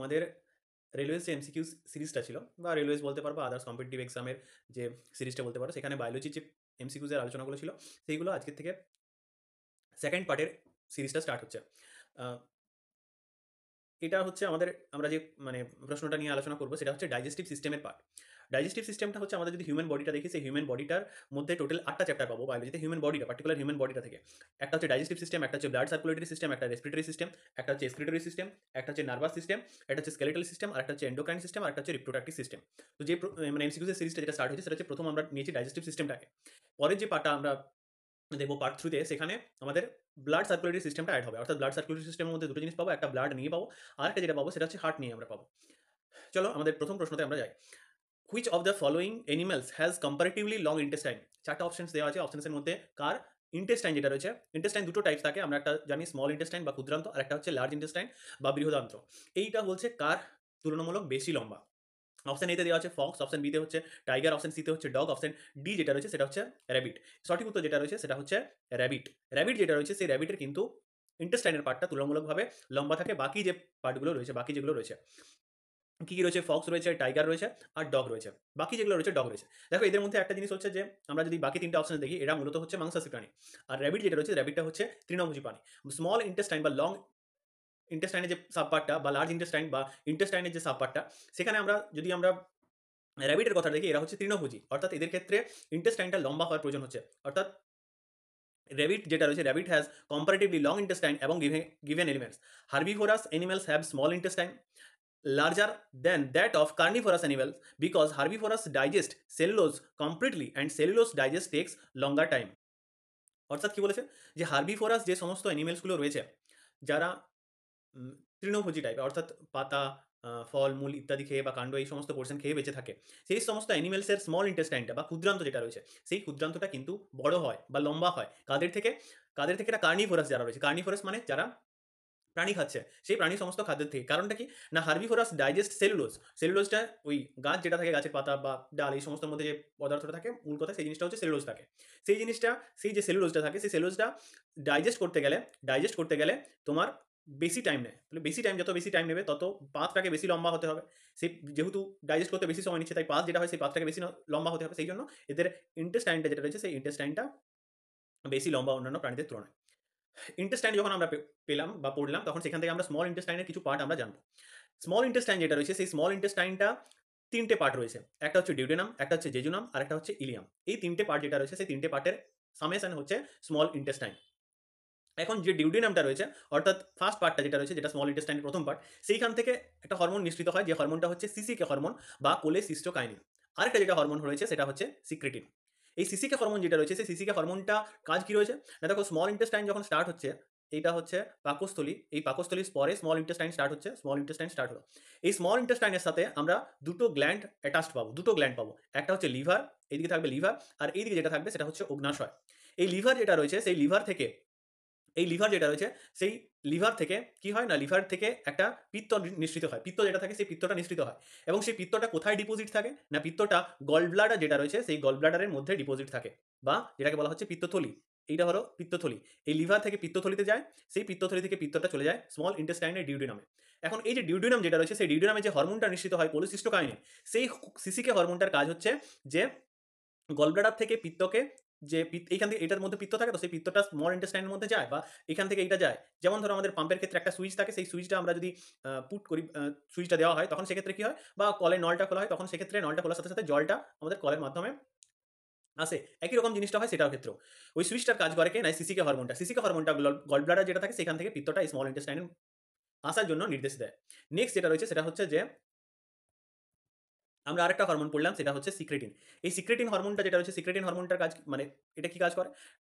তোমাদের রেলওয়েজ যে এমসিকিউ সিরিজটা ছিল, বা রেলওয়েজ বলতে পারো বা আদার্স কম্পিটিটিভ এক্সামের যে সিরিজটা বলতে পারো, সেখানে বায়োলজির যে এমসিকিউজের আলোচনাগুলো ছিল সেইগুলো আজকের থেকে সেকেন্ড পার্টের সিরিজটা স্টার্ট হচ্ছে। আহ, এটা হচ্ছে আমাদের, আমরা যে মানে প্রশ্নটা নিয়ে আলোচনা করবো সেটা হচ্ছে ডাইজেস্টিভ সিস্টেমের পার্ট। ডাইজেস্টিভ সিস্টেমটা হচ্ছে আমাদের যদি হিউম্যান বডিটা দেখি, সেই হিউম্যান বডিটার মধ্যে টোটাল 8টা চ্যাপ্টার পাবো বায়োলজিতে। হিউম্যান বডিটা, পার্টিকুলার হিউম্যান বডিটা থেকে একটা হচ্ছে ডাইজেস্টিভ সিস্টেম, একটা হচ্ছে ব্লাড সার্কুলেটরি সিস্টেম, একটা রেসপিরেটরি সিস্টেম, একটা হচ্ছে এক্সক্রিটরি সিস্টেম, একটা হচ্ছে নার্ভাস সিস্টেম, একটা হচ্ছে স্কেলেটাল সিস্টেম, আর একটা হচ্ছে এন্ডোক্রাইন সিস্টেম, আর একটা হচ্ছে রিপ্রোডাক্টিভ সিস্টেম। তো যে মানে এমসিকিউ সিরিজটা যেটা স্টার্ট হয়েছে সেটা হচ্ছে প্রথম আমরা নিয়েছি ডাইজেস্টিভ সিস্টেমটাকে। পরের যে পার্টটা আমরা দেখবো পার্ট থ্রুতে, সেখানে আমাদের ব্লাড সার্কুলেটরি সিস্টেমটা অ্যাড হবে। অর্থাৎ ব্লাড সার্কুলেটরি সিস্টেমের মধ্যে দুটো জিনিস পাবো, একটা ব্লাড নিয়ে পাবো, আর একটা যেটা পাবো সেটা হচ্ছে হার্ট নিয়ে আমরা পাবো। চলো আমাদের প্রথম প্রশ্নতে আমরা যাই। Which of the following animals has comparatively long intestine? চারটা অপশনস দেওয়া আছে, অপশনসের মধ্যে কার ইন্টেস্টাইন যেটা রয়েছে, ইন্টেস্টাইন দুটো টাইপস থাকে, আমরা একটা জানি স্মল ইন্টেস্টাইন বা ক্ষুদ্রান্ত, আর একটা হচ্ছে লার্জ ইন্টেস্টাইন বা বৃহদান্ত্র। এইটা বলছে কার তুলনামূলক বেশি লম্বা। অপশন এতে দেওয়া আছে ফক্স, অপশন বিতে হচ্ছে টাইগার, অপশন সিতে হচ্ছে ডগ, অপশন ডি যেটা রয়েছে সেটা হচ্ছে র্যাবিট। সঠিক উত্তর যেটা রয়েছে সেটা হচ্ছে র্যাবিট। র্যাবিট যেটা রয়েছে সেই র্যাবিটের কিন্তু ইন্টেস্টাইনের পার্টটা তুলনামূলকভাবে লম্বা থাকে বাকি যে পার্টগুলো রয়েছে, বাকি যেগুলো রয়েছে কী কী রয়েছে, ফক্স রয়েছে, টাইগার রয়েছে, আর ডগ রয়েছে। বাকি যেগুলো রয়েছে ডগ রয়েছে। দেখো এদের মধ্যে একটা জিনিস হচ্ছে যে আমরা যদি বাকি তিনটা অপশন দেখি, এরা মূলত হচ্ছে মাংসাশী প্রাণী। আর র্যাবিট যেটা রয়েছে, র্যাবিটটা হচ্ছে তৃণভোজী প্রাণী। স্মল ইন্টেস্টাইন বা লং ইন্টেস্টাইনের যে সাব পার্টটা বা লার্জ ইন্টেস্টাইন বা ইন্টেস্টাইনের যে সাব পার্টটা, সেখানে আমরা যদি আমরা র্যাবিটের কথা দেখি, এরা হচ্ছে তৃণভোজী, অর্থাৎ এদের ক্ষেত্রে ইন্টেস্টাইনটা লম্বা হওয়ার প্রয়োজন হচ্ছে। অর্থাৎ র্যাবিট যেটা রয়েছে, rabbit has comparatively long intestine এবং given elements. Herbivorous animals have small intestine larger than that of carnivorous animals because herbivorous digest cellulose completely and cellulose digest takes longer time. অর্থাৎ কি বলেছে, যে হার্বিভোরাস যে সমস্ত অ্যানিমেলসগুলো রয়েছে, যারা উম, তৃণভোজী টাইপের, অর্থাৎ পাতা, ফল মূল ইত্যাদি খেয়ে বা কাণ্ড এই সমস্ত পোর্শন খেয়ে বেঁচে থাকে, সেই সমস্ত অ্যানিমেলসের স্মল ইন্টেস্টাইনটা বা ক্ষুদ্রান্ত যেটা রয়েছে, সেই ক্ষুদ্রান্তটা কিন্তু বড় হয় বা লম্বা হয় কাদের থেকে? কাদের থেকে? এটা কার্নিভোরাস যারা রয়েছে, কার্নিভোরাস মানে যারা প্রাণী খাচ্ছে, সেই প্রাণী সমস্ত খাদ্যের থেকে। কারণটা কি না, হার্বিভোরাস ডাইজেস্ট সেলুলোজ। সেলুলোজটা ওই গাছ যেটা থাকে, গাছের পাতা বা ডাল এই সমস্ত মধ্যে যে পদার্থটা থাকে, মূল কথা সেই জিনিসটা হচ্ছে সেলুলোজ থাকে। সেই জিনিসটা, সেই যে সেলুলোজটা থাকে, সেই সেলুলোজটা ডাইজেস্ট করতে গেলে তোমার বেশি টাইম নেয়। তাহলে বেশি টাইম, যত বেশি টাইম নেবে তত পাতটাকে বেশি লম্বা হতে হবে। সেই যেহেতু ডাইজেস্ট করতে বেশি সময় নিচ্ছে, তাই পাত যেটা হয় সেই পাতটাকে বেশি লম্বা হতে হবে। সেই জন্য এদের ইন্টেস্টাইনটা যেটা রয়েছে, সেই ইন্টেস্টাইনটা বেশি লম্বা অন্যান্য প্রাণীদের তুলনায়। ইন্টেস্টাইন যখন আমরা পেলাম বা পড়লাম, তখন সেখান থেকে আমরা স্মল ইন্টেস্টাইনের কিছু পার্ট আমরা জানবো। স্মল ইন্টেস্টাইন যেটা রয়েছে, সেই স্মল ইন্টেস্টাইনটা তিনটে পার্ট রয়েছে। একটা হচ্ছে ডিউডেনাম, একটা হচ্ছে জেজুনাম, আর একটা হচ্ছে ইলিয়াম। এই তিনটে পার্ট যেটা রয়েছে, সেই তিনটে পার্টের সামেশন হচ্ছে স্মল ইন্টেস্টাইন। এখন যে ডিউডেনামটা রয়েছে, অর্থাৎ ফার্স্ট পার্টটা যেটা রয়েছে, যেটা স্মল ইন্টেস্টাইনের প্রথম পার্ট, সেইখান থেকে একটা হরমোন নিঃসৃত হয়, যে হরমোনটা হচ্ছে সিসিকে হরমোন বা কোলেসিস্টোকাইনিন। আরেকটা যেটা হরমোন রয়েছে সেটা হচ্ছে সিক্রেটিন। এই সিসিকে হরমোন যেটা রয়েছে, সেই সিসিকে হরমোনটা কাজ কি রয়েছে না, দেখো স্মল ইন্টেস্টাইন যখন স্টার্ট হচ্ছে, এইটা হচ্ছে পাকস্থলী, এই পাকস্থলীর পরে স্মল ইন্টেস্টাইন স্টার্ট হচ্ছে, স্মল ইন্টেস্টাইন স্টার্ট হলো। এই স্মল ইন্টেস্টাইনের সাথে আমরা দুটো গ্ল্যান্ড অ্যাটাচড পাবো, দুটো গ্ল্যান্ড পাবো। একটা হচ্ছে লিভার, এইদিকে থাকবে লিভার, আর এইদিকে যেটা থাকবে সেটা হচ্ছে অগ্নাশয়। এই লিভার যেটা রয়েছে, সেই লিভার থেকে, এই লিভার যেটা রয়েছে, সেই লিভার থেকে কি হয় না, লিভার থেকে একটা পিত্ত নিঃসৃত হয়। পিত্ত যেটা থাকে, সেই পিত্তটা নিঃসৃত হয়। এবং সেই পিত্তটা কোথায় ডিপোজিট থাকে না, পিত্তটা গল ব্লাডার যেটা রয়েছে, সেই গল ব্লাডারের মধ্যে ডিপোজিট থাকে, বা যেটাকে বলা হচ্ছে পিত্তথলি। এইটা হলো পিত্তথলি। এই লিভার থেকে পিত্তথলিতে যায়, সেই পিত্তথলি থেকে পিত্তটা চলে যায় স্মল ইন্টেস্টাইনের ডিউডিনামে। এখন এই যে ডিউডিনাম যেটা রয়েছে, সেই ডিউডিনামে যে হরমোনটা নিঃসৃত হয় কোলেসিস্টোকাইনিন, সেই সিসিকে হরমোনটার কাজ হচ্ছে যে গলব্লাডার থেকে পিত্তকে, যে এইখান থেকে এটার মধ্যে পিত্ত থাকে, তো সেই পিত্তটা স্মল ইন্টেস্টাইনের মধ্যে যায়, বা এখান থেকে এইটা যায়। যেমন ধরো আমাদের পাম্পের ক্ষেত্রে একটা সুইচ থাকে, সেই সুইচটা আমরা যদি পুট করি, সুইচটা দেওয়া হয়, তখন সেক্ষেত্রে কি হয়, বা কলের নলটা খোলা হয়, তখন সেক্ষেত্রে নলটা খোলার সাথে সাথে জলটা আমাদের কলের মাধ্যমে আসে। একই রকম জিনিসটা হয় সেটার ক্ষেত্রেও। ওই সুইচটার কাজ করে কে না, সিসিকে হরমোনটা। সিসিকে হরমোনটা গলব্লাডার যেটা থাকে, সেখান থেকে পিত্তটা স্মল ইন্টেস্টাইনে আসার জন্য নির্দেশ দেয়। নেক্সট যেটা রয়েছে সেটা হচ্ছে যে আমরা আরেকটা হরমোন পড়লাম, সেটা হচ্ছে সিক্রেটিন। এই সিক্রেটিন হরমোনটা যেটা রয়েছে, সিক্রেটিন হরমোনটার কাজ মানে এটা কি কাজ করে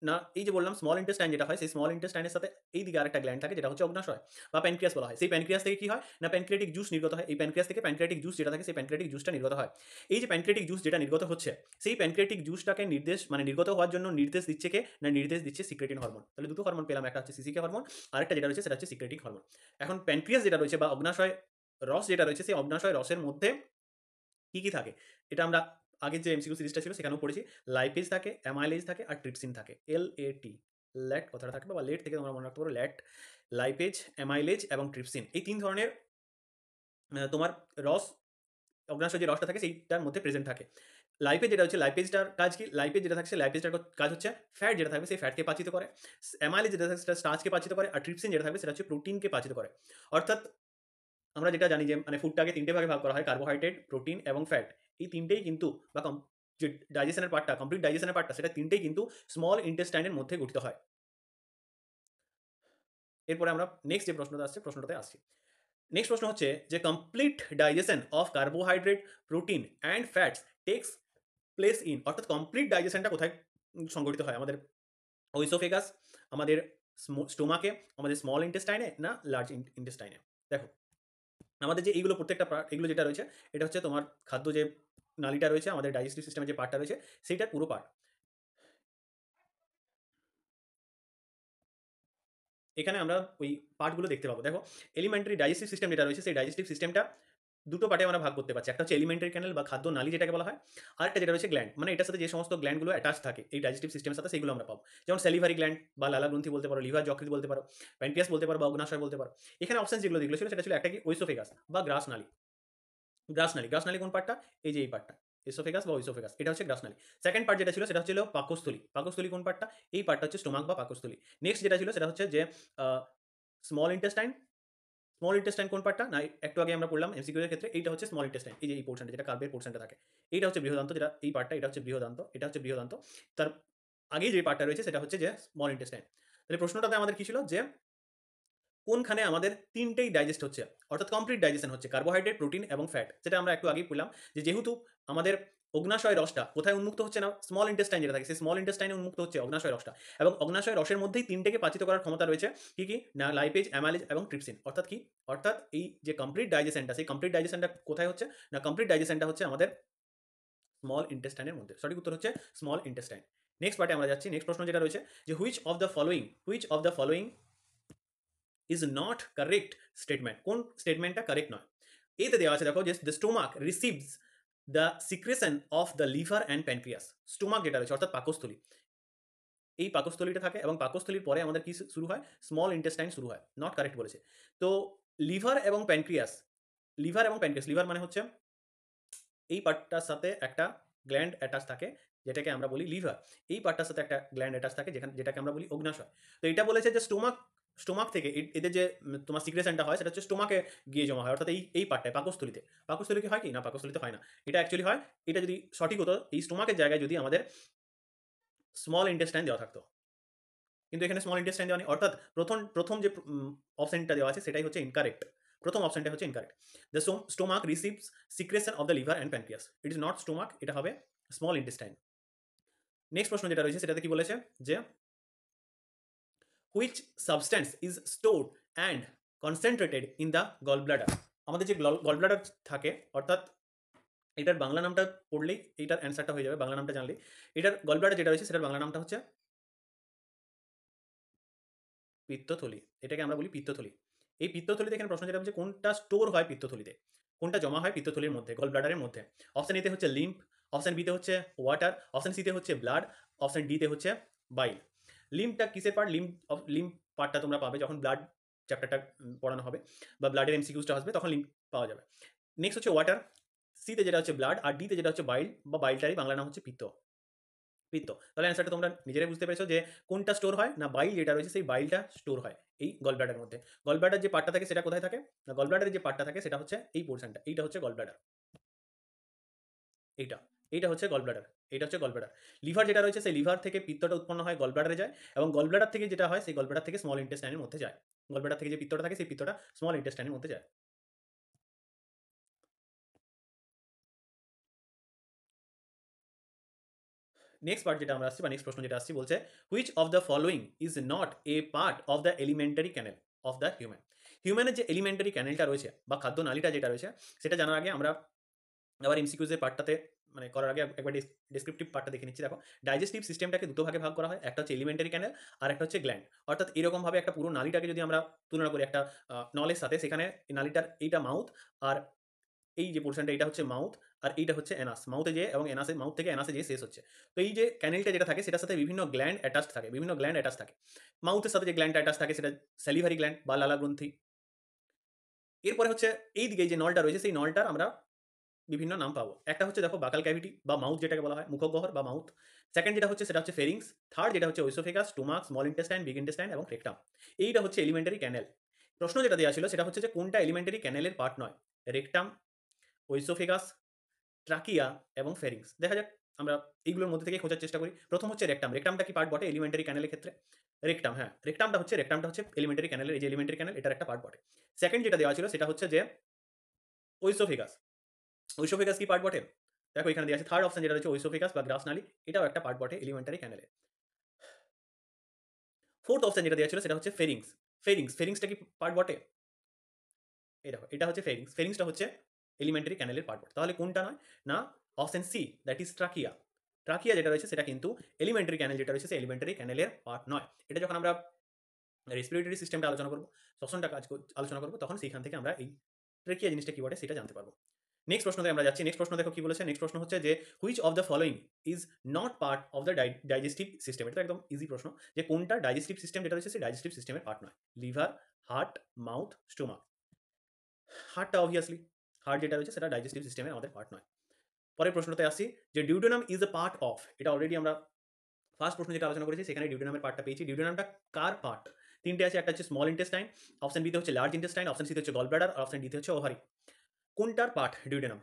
না, এই যে বললাম স্মল ইন্টেস্টাইন যেটা হয়, সেই স্মল ইন্টেস্টাইনের সাথে এইদিকে আরেকটা গ্ল্যান্ড থাকে, যেটা হচ্ছে অগ্নাশয় বা প্যানক্রিয়াস বলা হয়। সেই প্যানক্রিয়াস থেকে কি হয় না, প্যানক্রিয়াটিক জুস নির্গত হয়। এই প্যানক্রিয়াস থেকে প্যানক্রিয়াটিক জুস যেটা থাকে, সেই প্যানক্রিয়াটিক জুসটা নির্গত হয়। এই যে প্যানক্রিয়াটিক জুস যেটা নির্গত হচ্ছে, সেই প্যানক্রিয়াটিক জুসটাকে নির্গত হওয়ার জন্য নির্দেশ দিচ্ছে কে না, নির্দেশ দিচ্ছে সিক্রেটিন হরমোন। তাহলে দুটো হরমোন পেলাম, একটা হচ্ছে সিসিকে হরমোন, আরেকটা যেটা রয়েছে সেটা হচ্ছে সিক্রেটিক হরমোন। এখন প্যানক্রিয়াস যেটা রয়েছে বা অগ্নাশয় রস যেটা রয়েছে, সেই অগ্নাশয় রসের মধ্যে কি কি থাকে, এটা আমরা আগের যে এমসিকিউ সিরিজটা ছিল সেখানেও পড়েছি। লাইপেজ থাকে, অ্যামাইলেজ থাকে, আর ট্রিপসিন থাকে। LAT, ল্যাট কথাটা থাকবে, বা লেট থেকে তোমরা মনে রাখতে পারো ল্যাট, লাইপেজ, অ্যামাইলেজ এবং ট্রিপসিন। এই তিন ধরনের তোমার রস, অগ্ন্যাশয় যে রসটা থাকে সেইটার মধ্যে প্রেজেন্ট থাকে। লাইপেজ যেটা হচ্ছে, লাইপেজটার কাজ কি? লাইপেজ যেটা থাকছে, লাইপেজটার কাজ হচ্ছে ফ্যাট যেটা থাকবে সেই ফ্যাটকে পাচিত করে। অ্যামাইলেজ যেটা থাকছে সেটা স্টার্চকে পাচিত করে। আর ট্রিপসিন যেটা থাকবে সেটা হচ্ছে প্রোটিনকে পাচিত করে। অর্থাৎ আমরা যেটা জানি যে মানে ফুডটাকে ৩ টে ভাগে ভাগ করা হয়, কার্বোহাইড্রেট, প্রোটিন এবং ফ্যাট। এই ৩ টেই কিন্তু বা যে ডাইজেশনের পার্টটা, কমপ্লিট ডাইজেশনের পার্টটা, সেটা ৩ টেই কিন্তু স্মল ইন্টেস্টাইনের মধ্যে গঠিত হয়। এরপরে আমরা নেক্সট যে প্রশ্নটা আসছে, প্রশ্নটাতে আসছি। নেক্সট প্রশ্ন হচ্ছে যে complete digestion of carbohydrate, protein and fats takes place in, অর্থাৎ কমপ্লিট ডাইজেশনটা কোথায় সংঘটিত হয়? আমাদের ওইসোফেগাস, আমাদের স্টোমাকে, আমাদের স্মল ইন্টেস্টাইনে, না লার্জ ইন্টেস্টাইনে? দেখো, আমাদের যে এইগুলো প্রত্যেকটা পার্ট, এগুলো যেটা রয়েছে এটা হচ্ছে তোমার খাদ্য যে নালীটা রয়েছে, আমাদের ডাইজেস্টিভ সিস্টেমের যে পার্টটা রয়েছে সেইটার পুরো পার্ট। এখানে আমরা ওই পার্টগুলো দেখতে পাবো। দেখো, এলিমেন্টারি ডাইজেস্টিভ সিস্টেম যেটা রয়েছে সেই ডাইজেস্টিভ সিস্টেমটা দুটো পার্টে আমরা ভাগ করতে পারছি। একটা হচ্ছে এলিমেন্টারি ক্যানেল বা খাদ্য নালী যেটাকে বলা হয়, আরেকটা যেটা রয়েছে গ্ল্যান্ড, মানে এটার সাথে যে সমস্ত গ্ল্যান্ডগুলো অ্যাটাচ থাকে এই ডাইজেস্টিভ সিস্টেমের সাথে, সেইগুলো আমরা পাবো। যেমন সেলিভারি গ্ল্যান্ড বা লালা গ্রন্থি বলতে পারো, লিভার যকৃৎ বলতে পারো, প্যানক্রিয়াস বলতে পারো বা অগ্নাশয় বলতে পারো। এখানে অপশন যেগুলো যেগুলো ছিল সেটা ছিল একটা কি ওইসোফেগাস বা গ্রাস নালী। গ্রাসনালী, গ্রাসনালী কোন পার্টটা? এই যে এই পার্টটা, এসোফেগাস বা ওইসোফেগাস, এটা হচ্ছে গ্রাসনালী। সেকেন্ড পার্ট যেটা ছিল সেটা হচ্ছিল পাকস্থলী। পাকস্থলী কোন পার্টটা? এই পার্টটা হচ্ছে স্টোমাক বা পাকস্থলী। নেক্সট যেটা ছিল সেটা হচ্ছে যে স্মল ইন্টেস্টাইন। স্মল ইন্টেস্টাইন কোন পার্টটা? না, একটু আগে আমরা পড়লাম এমসিকিউ এর ক্ষেত্রে, এইটা হচ্ছে স্মল ইন্টেস্টাইন। এই যে এই পোর্শনটা যেটা কার্বের পোর্শনটা থাকে, এইটা হচ্ছে বৃহদান্ত, যেটা এই পার্টটা এটা হচ্ছে বৃহদান্ত, এটা হচ্ছে বৃহদান্ত। তার আগেই যে পার্টটা রয়েছে সেটা হচ্ছে যে স্মল ইন্টেস্টাইন। তাহলে প্রশ্নটাতে আমাদের কি ছিল যে কোনখানে আমাদের তিনটেই ডাইজেস্ট হচ্ছে, অর্থাৎ কমপ্লিট ডাইজেশন হচ্ছে কার্বোহাইড্রেট, প্রোটিন এবং ফ্যাট। সেটা আমরা একটু আগেই বললাম যে যেহেতু আমাদের অগ্নাশয় রসটা কোথায় উন্মুক্ত হচ্ছে না, স্মল ইন্টেস্টাইন যেটা থাকে সেই স্মল ইন্টেস্টাইনে উন্মুক্ত হচ্ছে অগ্নাশয় রসটা, এবং অগ্নাশয় রসের মধ্যেই তিনটেকে পাচিত করার ক্ষমতা রয়েছে। কি কি না, লাইপেজ, অ্যামাইলেজ এবং ট্রিপসিন। অর্থাৎ কি? অর্থাৎ এই যে কমপ্লিট ডাইজেশনটা, সেই কমপ্লিট ডাইজেশনটা কোথায় হচ্ছে না, কমপ্লিট ডাইজেশনটা হচ্ছে আমাদের স্মল ইন্টেস্টাইনের মধ্যে। সঠিক উত্তর হচ্ছে স্মল ইন্টেস্টাইন। নেক্সট পার্টে আমরা যাচ্ছি। নেক্সট প্রশ্ন যেটা রয়েছে যে which of the following is not correct statement, কোন স্টেটমেন্টটা কারেক্ট নয়? এতে দেওয়া আছে দেখো যে the stomach receives the secretion of the liver and pancreas. Stomach যেটা রয়েছে অর্থাৎ পাকস্থলী, এই পাকস্থলীটা থাকে এবং পাকস্থলীর পরে আমাদের কি শুরু হয়? স্মল ইন্টেস্টাইন শুরু হয়। নট কারেক্ট বলেছে। তো লিভার এবং প্যানক্রিয়াস, লিভার মানে হচ্ছে এই পার্টটার সাথে একটা গ্ল্যান্ড অ্যাটাচ থাকে যেটাকে আমরা বলি লিভার। এই পার্টটার সাথে একটা গ্ল্যান্ড অ্যাটাচ থাকে যেটাকে আমরা বলি অগ্নাশয়। তো এটা বলেছে যে স্টোমাক, স্টোমাক থেকে এদের যে তোমার সিক্রেশনটা হয় সেটা হচ্ছে স্টোমাকে গিয়ে জমা হয়, অর্থাৎ এই পার্টটায় পাকস্থলীতে। পাকস্থলীতে হয় কি না, পাকস্থলীতে হয় না। এটা অ্যাকচুয়ালি হয়, এটা যদি সঠিক হতো এই স্টোমাকের জায়গায় যদি আমাদের স্মল ইন্টেস্টাইন দেওয়া থাকতো, কিন্তু এখানে স্মল ইন্টেস্টাইন দেওয়া নেই। অর্থাৎ প্রথম প্রথম যে অপশনটা দেওয়া আছে সেটাই হচ্ছে ইনকারেক্ট। প্রথম অপশনটা হচ্ছে incorrect. The stomach receives secretion of the liver and pancreas, it is not stomach, এটা হবে স্মল ইন্টেস্টাইন। নেক্সট প্রশ্ন যেটা রয়েছে সেটাতে কি বলেছে যে which substance is stored and concentrated in the gall bladder. আমাদের যে গল ব্লাডার থাকে, অর্থাৎ এটার বাংলা নামটা পড়লেই এইটার অ্যান্সারটা হয়ে যাবে, বাংলা নামটা জানলেই। এটার গল ব্লাডার যেটা রয়েছে সেটার বাংলা নামটা হচ্ছে পিত্তথলি। এটাকে আমরা বলি পিত্তথলি। এই পিত্তথলিতে এখানে প্রশ্ন যেটা হচ্ছে কোনটা স্টোর হয় পিত্তথলিতে, কোনটা জমা হয় পিত্তথলির মধ্যে, গল ব্লাডারের মধ্যে? অপশন এতে হচ্ছে লিম্ফ, অপশন বিতে হচ্ছে ওয়াটার, অপশন সিতে হচ্ছে ব্লাড, অপশন ডিতে হচ্ছে বাইল। লিম্ফটা কিসের পার্ট? লিম্ফ পার্টটা তোমরা পাবে যখন ব্লাড চ্যাপ্টারটা পড়ানো হবে বা ব্লাডের এমসিকিউসটা আসবে তখন লিম্ফ পাওয়া যাবে। নেক্সট হচ্ছে ওয়াটার, সিতে যেটা হচ্ছে ব্লাড, আর ডিতে যেটা হচ্ছে বাইল বা বাইলটারই বাংলা নাম হচ্ছে পিত্ত। পিত্ত। তাহলে অ্যান্সারটা তোমরা নিজেরাই বুঝতে পেরেছো যে কোনটা স্টোর হয় না, বাইল যেটা রয়েছে সেই বাইলটা স্টোর হয় এই গল ব্লাডারের মধ্যে। গল ব্লাডার যে পার্টটা থাকে সেটা কোথায় থাকে না, গল ব্লাডারের যে পার্টটা থাকে সেটা হচ্ছে এই পোর্শনটা, এইটা হচ্ছে গল ব্লাডার। এইটা এইটা হচ্ছে গল ব্লাডার, এটা হচ্ছে গল ব্লাডার। লিভার যেটা রয়েছে সেই লিভার থেকে পিত্তটা উৎপন্ন হয় গল ব্লাডারে যায়, এবং গল ব্লাডার থেকে যেটা হয় সেই গল ব্লাডার থেকে স্মল ইন্টেস্টাইনের মধ্যে যায়। গল ব্লাডার থেকে যে পিত্তটা থাকে সেই পিত্তটা স্মল ইন্টেস্টাইনের মধ্যে যায়। নেক্সট পার্ট যেটা আমরা আসছি বা নেক্সট প্রশ্ন যেটা আসছি বলছে which of the following is not a part of the alimentary canal of the human. হিউম্যানের যে এলিমেন্টারি ক্যানেলটা রয়েছে বা খাদ্য নালীটা যেটা রয়েছে সেটা জানার আগে আমরা আবার এমসিকিউজের পার্টটাতে মানে করার আগে একবার ডিসক্রিপটিভ পার্টটা দেখে নিচ্ছি। দেখো, ডাইজেস্টিভ সিস্টেমটাকে দুটো ভাগে ভাগ করা হয়, একটা হচ্ছে এলিমেন্টারি ক্যানেল আর একটা হচ্ছে গ্ল্যান্ড। অর্থাৎ এরকমভাবে একটা পুরো নালীটাকে যদি আমরা তুলনা করি একটা নলের সাথে, সেখানে এই নালীটার এইটা মাউথ, আর এই যে পোর্শনটা এটা হচ্ছে মাউথ, আর এইটা হচ্ছে অ্যানাস, মাউথে যেয়ে এবং অ্যানাসে, মাউথ থেকে অ্যানাসে যেয়ে শেষ হচ্ছে। তো এই যে ক্যানেলটা যেটা থাকে সেটার সাথে বিভিন্ন গ্ল্যান্ড অ্যাটাচ থাকে, বিভিন্ন গ্ল্যান্ড অ্যাটাচ থাকে। মাউথের সাথে যে গ্ল্যান্ডটা অ্যাটাচ থাকে সেটা স্যালিভারি গ্ল্যান্ড বা লালা গ্রন্থি। এরপরে হচ্ছে এই দিকে যে নলটা রয়েছে সেই নলটার আমরা বিভিন্ন নাম পাবো। একটা হচ্ছে দেখো বাকাল ক্যাভিটি বা মাউথ যেটাকে বলা হয়, মুখগহ্বর বা মাউথ। সেকেন্ড যেটা হচ্ছে সেটা হচ্ছে ফেরিংস। থার্ড যেটা হচ্ছে oesophagus, stomach, small intestine, big intestine এবং রেকটাম। এইটা হচ্ছে এলিমেন্টারি ক্যানেল। প্রশ্ন যেটা দেওয়া ছিল সেটা হচ্ছে যে কোনটা এলিমেন্টারি ক্যানেলের পার্ট নয়? রেকটাম, ওইসোফেগাস, ট্রাকিয়া এবং ফেরিংস। দেখা যাক আমরা এইগুলোর মধ্যে থেকে খোঁজার চেষ্টা করি। প্রথম হচ্ছে রেকটাম। রেকটামটা কি পার্ট বটে এলিমেন্টারি ক্যানেলের ক্ষেত্রে? রেকটাম, হ্যাঁ, রেকটামটা হচ্ছে এলিমেন্টারি ক্যানেলের, এই যে এলিমেন্টারি ক্যানেল এটার একটা পার্ট বটে। সেকেন্ড যেটা দেওয়া ছিল সেটা হচ্ছে যে ওইসোফেগাস। ওইসোফেগাস কি পার্ট বটে? দেখো এখানে দেওয়া আছে থার্ড অপশন যেটা রয়েছে ওইসোফেগাস বা গ্রাস নালী, এটাও একটা পার্ট বটে এলিমেন্টারি ক্যানেলে। ফোর্থ অপশন যেটা দেওয়া ছিল সেটা হচ্ছে ফেরিংস। ফেরিংসটা কি পার্ট বটে? এই দেখো এটা হচ্ছে ফেরিংস। ফেরিংসটা হচ্ছে এলিমেন্টারি ক্যানেলের পার্ট বটে। তাহলে কোনটা নয়? না, option C, that is trachea. Trachea যেটা রয়েছে সেটা কিন্তু এলিমেন্টারি ক্যানেল যেটা রয়েছে সেই এলিমেন্টারি ক্যানেলের পার্ট নয়। এটা যখন আমরা রেসপিরেটরি সিস্টেমটা আলোচনা করবো, শ্বসনটা আলোচনা করবো, তখন সেইখান থেকে আমরা এই ট্রেকিয়া জিনিসটা কি বটে সেটা জানতে পারবো। নেক্সট প্রশ্নতে আমরা যাচ্ছি। নেক্সট প্রশ্ন দেখো কি বলেছে। নেক্সট প্রশ্ন হচ্ছে যে which of the following is not part of the digestive system. এটা একদম ইজি প্রশ্ন, যে কোনটা ডাইজেস্টিভ সিস্টেম যেটা রয়েছে সেই ডাইজেস্টিভ সিস্টেমের পার্ট নয়? Liver, heart, mouth, stomach. হার্টটা অবভিয়াসলি, হার্ট যেটা রয়েছে সেটা ডাইজেস্টিভ সিস্টেমের আমাদের পার্ট নয়। পরের প্রশ্নতে আসি, যে duodenum is a part of. এটা অলরেডি আমরা ফার্স্ট প্রশ্ন যেটা আলোচনা করেছি সেখানে ডিউডেনামের পার্টটা পেয়েছি। ডিউডেনামটা কার পার্ট? তিনটে আছে, একটা হচ্ছে স্মল ইন্টেস্টাইন, অপশন বিতে হচ্ছে লার্জ ইন্টেস্টাইন, অপশন সিতে হচ্ছে গল ব্লাডার, আর অপশন ডিতে হচ্ছে ওভারি। কোনটার পার্ট ডিউডেনাম?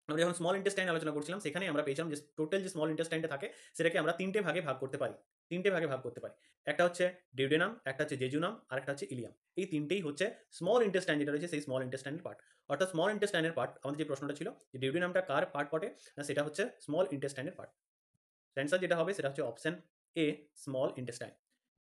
আমরা যখন স্মল ইন্টেস্টাইন আলোচনা করছিলাম সেখানে আমরা পেয়েছিলাম যে টোটাল যে স্মল ইন্টেস্টাইনটা থাকে সেটাকে আমরা তিনটে ভাগে ভাগ করতে পারি। তিনটে ভাগে ভাগ করতে পারি। একটা হচ্ছে ডিউডেনাম, একটা হচ্ছে জেজুনাম, আর একটা হচ্ছে ইলিয়াম। এই তিনটেই হচ্ছে স্মল ইন্টেস্টাইন যেটা রয়েছে সেই স্মল ইন্টেস্টাইনের পার্ট। অর্থাৎ স্মল ইন্টেস্টাইনের পার্ট, আমাদের যে প্রশ্নটা ছিল যে ডিউডেনামটা কার পার্ট পড়ে, না সেটা হচ্ছে স্মল ইন্টেস্টাইনের পার্ট। অ্যান্সার যেটা হবে সেটা হচ্ছে অপশন এ, স্মল ইন্টেস্টাইন।